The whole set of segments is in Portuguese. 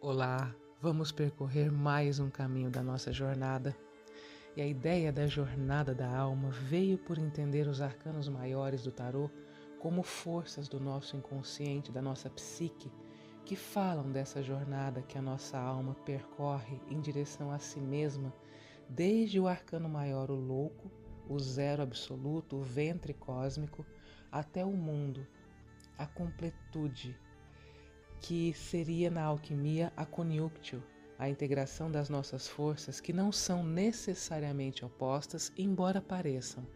Olá, vamos percorrer mais um caminho da nossa jornada. E a ideia da jornada da alma veio por entender os arcanos maiores do tarô como forças do nosso inconsciente, da nossa psique, que falam dessa jornada que a nossa alma percorre em direção a si mesma, desde o arcano maior, o louco, o zero absoluto, o ventre cósmico, até o mundo, a completude, que seria na alquimia a conjunktio, a integração das nossas forças que não são necessariamente opostas, embora pareçam,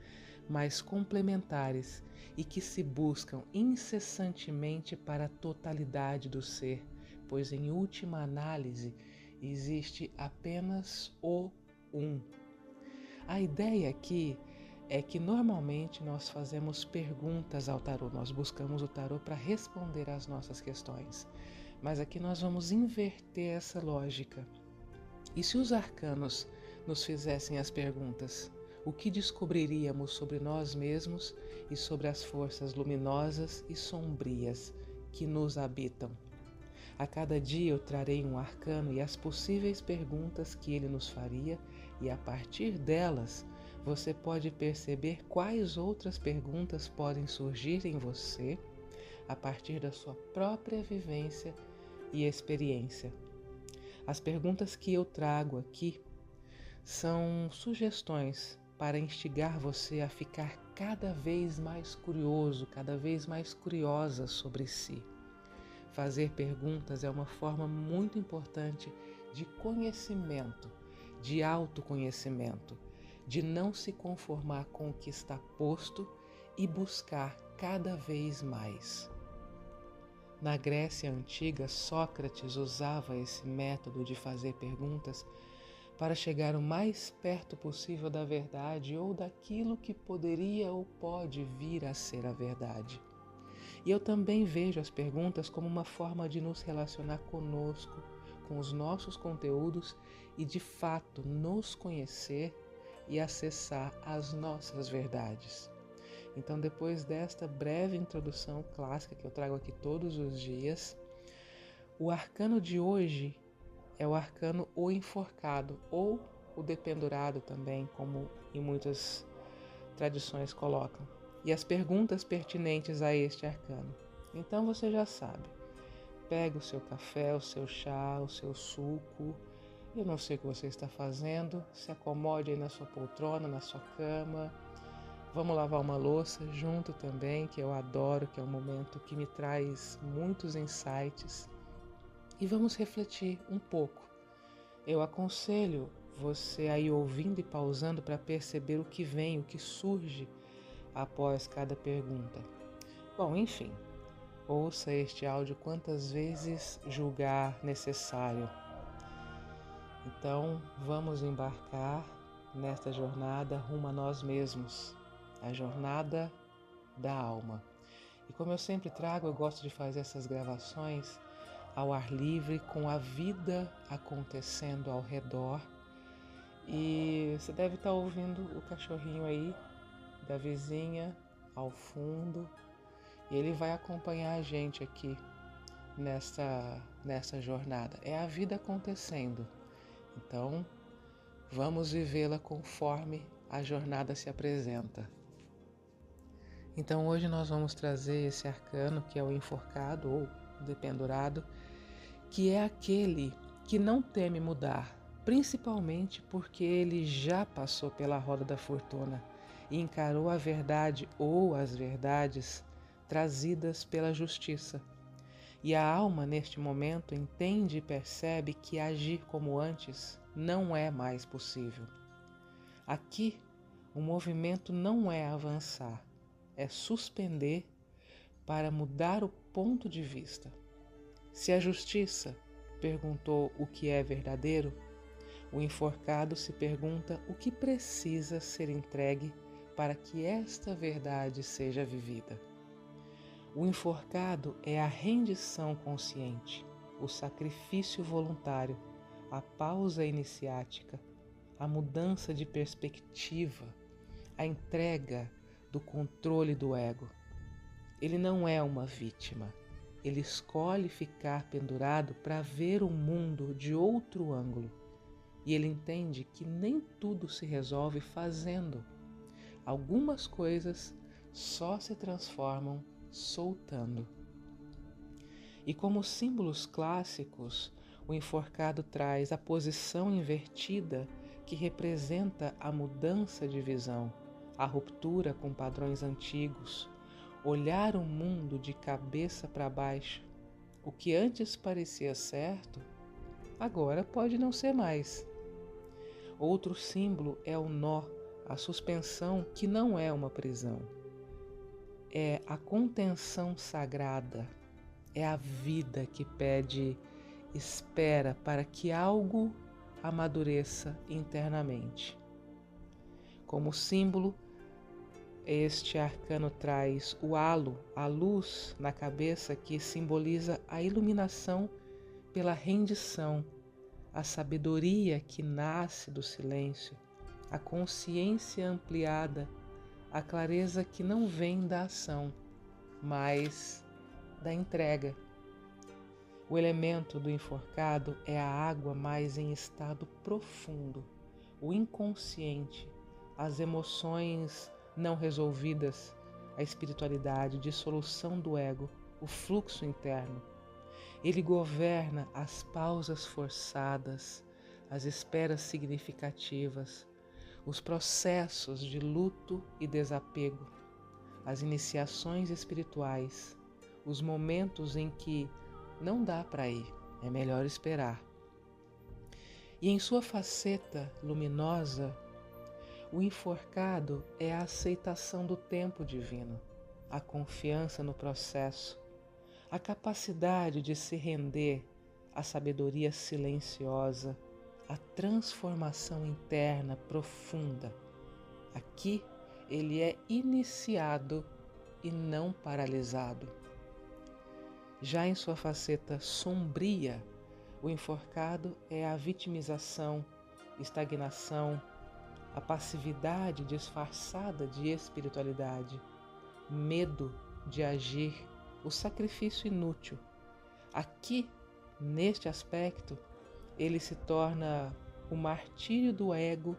mas complementares e que se buscam incessantemente para a totalidade do ser, pois em última análise existe apenas o um. A ideia aqui é que normalmente nós fazemos perguntas ao tarô, nós buscamos o tarô para responder às nossas questões. Mas aqui nós vamos inverter essa lógica. E se os arcanos nos fizessem as perguntas, o que descobriríamos sobre nós mesmos e sobre as forças luminosas e sombrias que nos habitam? A cada dia eu trarei um arcano e as possíveis perguntas que ele nos faria, e a partir delas você pode perceber quais outras perguntas podem surgir em você a partir da sua própria vivência e experiência. As perguntas que eu trago aqui são sugestões para instigar você a ficar cada vez mais curioso, cada vez mais curiosa sobre si. Fazer perguntas é uma forma muito importante de conhecimento, de autoconhecimento, de não se conformar com o que está posto e buscar cada vez mais. Na Grécia Antiga, Sócrates usava esse método de fazer perguntas para chegar o mais perto possível da verdade ou daquilo que poderia ou pode vir a ser a verdade. E eu também vejo as perguntas como uma forma de nos relacionar conosco, com os nossos conteúdos e de fato nos conhecer e acessar as nossas verdades. Então, depois desta breve introdução clássica que eu trago aqui todos os dias, o arcano de hoje é o arcano O Enforcado, ou o Dependurado também, como em muitas tradições colocam, e as perguntas pertinentes a este arcano. Então você já sabe, pega o seu café, o seu chá, o seu suco, eu não sei o que você está fazendo, se acomode aí na sua poltrona, na sua cama, vamos lavar uma louça junto também, que eu adoro, que é um momento que me traz muitos insights, e vamos refletir um pouco. Eu aconselho você aí ouvindo e pausando para perceber o que vem, o que surge após cada pergunta. Bom, enfim, ouça este áudio quantas vezes julgar necessário. Então, vamos embarcar nesta jornada rumo a nós mesmos, a jornada da alma. E como eu sempre trago, eu gosto de fazer essas gravações ao ar livre, com a vida acontecendo ao redor. E você deve estar ouvindo o cachorrinho aí da vizinha ao fundo, e ele vai acompanhar a gente aqui nessa jornada. É a vida acontecendo, então vamos vivê-la conforme a jornada se apresenta. Então hoje nós vamos trazer esse arcano que é o enforcado ou o dependurado, que é aquele que não teme mudar, principalmente porque ele já passou pela roda da fortuna e encarou a verdade ou as verdades trazidas pela justiça. E a alma, neste momento, entende e percebe que agir como antes não é mais possível. Aqui, o movimento não é avançar, é suspender para mudar o ponto de vista. Se a justiça perguntou o que é verdadeiro, o enforcado se pergunta o que precisa ser entregue para que esta verdade seja vivida. O enforcado é a rendição consciente, o sacrifício voluntário, a pausa iniciática, a mudança de perspectiva, a entrega do controle do ego. Ele não é uma vítima, ele escolhe ficar pendurado para ver o mundo de outro ângulo. E ele entende que nem tudo se resolve fazendo. Algumas coisas só se transformam soltando. E como símbolos clássicos, o enforcado traz a posição invertida que representa a mudança de visão, a ruptura com padrões antigos, olhar o mundo de cabeça para baixo. O que antes parecia certo, agora pode não ser mais. Outro símbolo é o nó, a suspensão que não é uma prisão. É a contenção sagrada, é a vida que pede espera para que algo amadureça internamente. Como símbolo, este arcano traz o halo, a luz na cabeça que simboliza a iluminação pela rendição, a sabedoria que nasce do silêncio, a consciência ampliada, a clareza que não vem da ação, mas da entrega. O elemento do enforcado é a água, mas em estado profundo, o inconsciente, as emoções não resolvidas, a espiritualidade, dissolução do ego, o fluxo interno. Ele governa as pausas forçadas, as esperas significativas, os processos de luto e desapego, as iniciações espirituais, os momentos em que não dá para ir, é melhor esperar. E em sua faceta luminosa, o enforcado é a aceitação do tempo divino, a confiança no processo, a capacidade de se render à sabedoria silenciosa, à transformação interna profunda. Aqui ele é iniciado e não paralisado. Já em sua faceta sombria, o enforcado é a vitimização, estagnação, a passividade disfarçada de espiritualidade, medo de agir, o sacrifício inútil. Aqui, neste aspecto, ele se torna o martírio do ego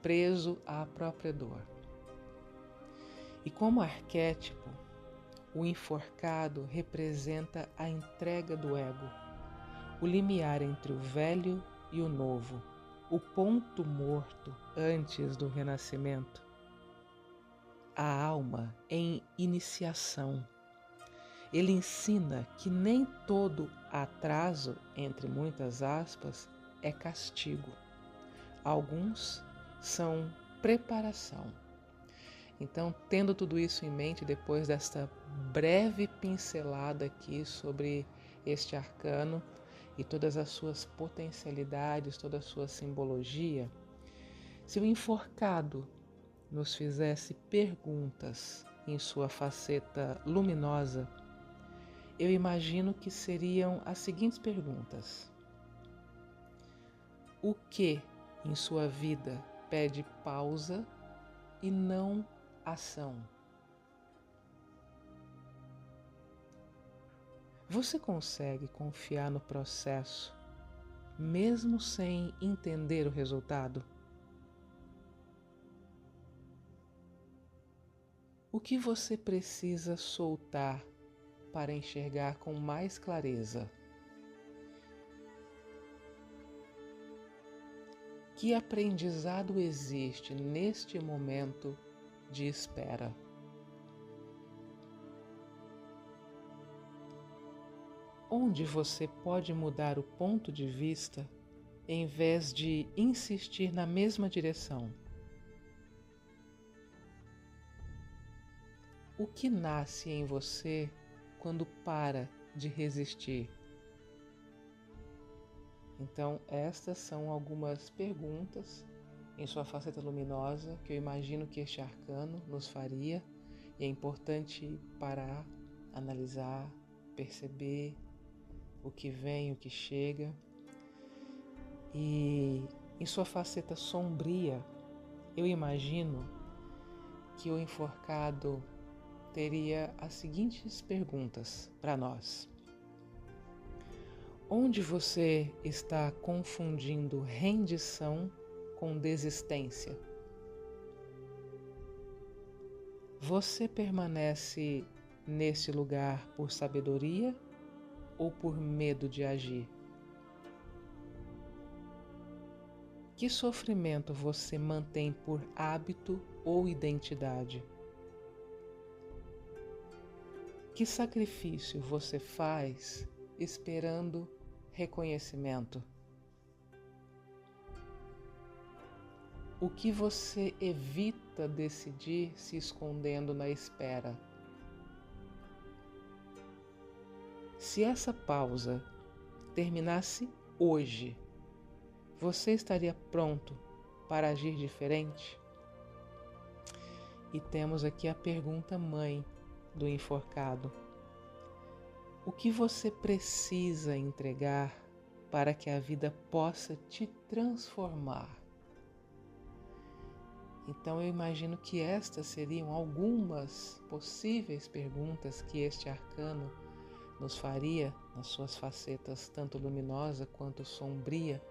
preso à própria dor. E como arquétipo, o enforcado representa a entrega do ego, o limiar entre o velho e o novo, o ponto morto antes do renascimento. A alma em iniciação. Ele ensina que nem todo atraso, entre muitas aspas, é castigo. Alguns são preparação. Então, tendo tudo isso em mente, depois desta breve pincelada aqui sobre este arcano e todas as suas potencialidades, toda a sua simbologia, se o enforcado nos fizesse perguntas em sua faceta luminosa, eu imagino que seriam as seguintes perguntas. O que em sua vida pede pausa e não ação? Você consegue confiar no processo, mesmo sem entender o resultado? O que você precisa soltar para enxergar com mais clareza? Que aprendizado existe neste momento de espera? Onde você pode mudar o ponto de vista em vez de insistir na mesma direção? O que nasce em você quando para de resistir? Então, estas são algumas perguntas em sua faceta luminosa que eu imagino que este arcano nos faria, e é importante parar, analisar, perceber o que vem, o que chega. E em sua faceta sombria, eu imagino que o enforcado teria as seguintes perguntas para nós. Onde você está confundindo rendição com desistência? Você permanece neste lugar por sabedoria ou por medo de agir? Que sofrimento você mantém por hábito ou identidade? Que sacrifício você faz esperando reconhecimento? O que você evita decidir se escondendo na espera? Se essa pausa terminasse hoje, você estaria pronto para agir diferente? E temos aqui a pergunta mãe do enforcado. O que você precisa entregar para que a vida possa te transformar? Então eu imagino que estas seriam algumas possíveis perguntas que este arcano nos faria nas suas facetas tanto luminosa quanto sombria,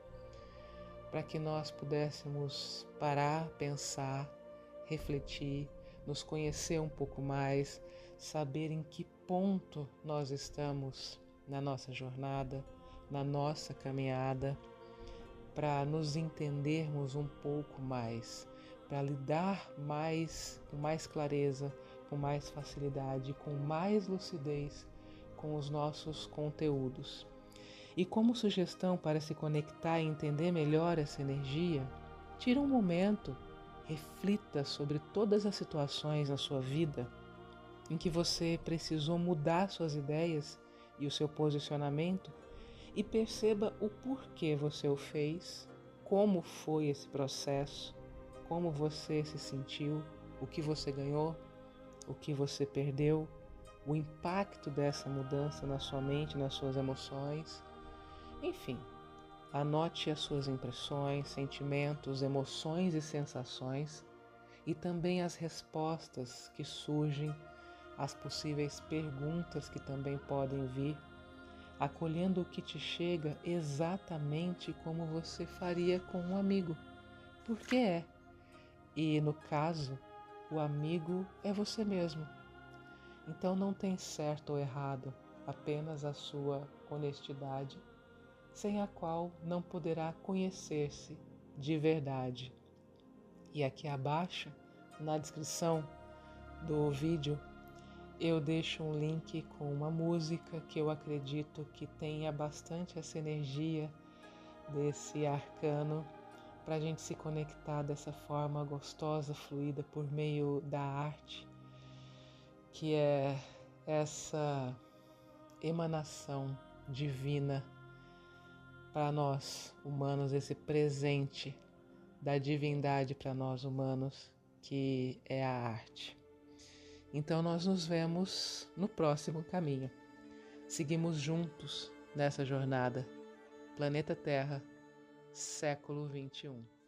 para que nós pudéssemos parar, pensar, refletir, nos conhecer um pouco mais, saber em que ponto nós estamos na nossa jornada, na nossa caminhada, para nos entendermos um pouco mais, para lidar com mais clareza, com mais facilidade, com mais lucidez com os nossos conteúdos. E como sugestão para se conectar e entender melhor essa energia, tira um momento, reflita sobre todas as situações na sua vida em que você precisou mudar suas ideias e o seu posicionamento e perceba o porquê você o fez, como foi esse processo, como você se sentiu, o que você ganhou, o que você perdeu, o impacto dessa mudança na sua mente, nas suas emoções. Enfim, anote as suas impressões, sentimentos, emoções e sensações e também as respostas que surgem, as possíveis perguntas que também podem vir, acolhendo o que te chega exatamente como você faria com um amigo, porque é. E no caso, o amigo é você mesmo. Então não tem certo ou errado, apenas a sua honestidade, sem a qual não poderá conhecer-se de verdade. E aqui abaixo, na descrição do vídeo, eu deixo um link com uma música que eu acredito que tenha bastante essa energia desse arcano para a gente se conectar dessa forma gostosa, fluida por meio da arte, que é essa emanação divina para nós humanos, esse presente da divindade para nós humanos, que é a arte. Então nós nos vemos no próximo caminho. Seguimos juntos nessa jornada. Planeta Terra, século 21.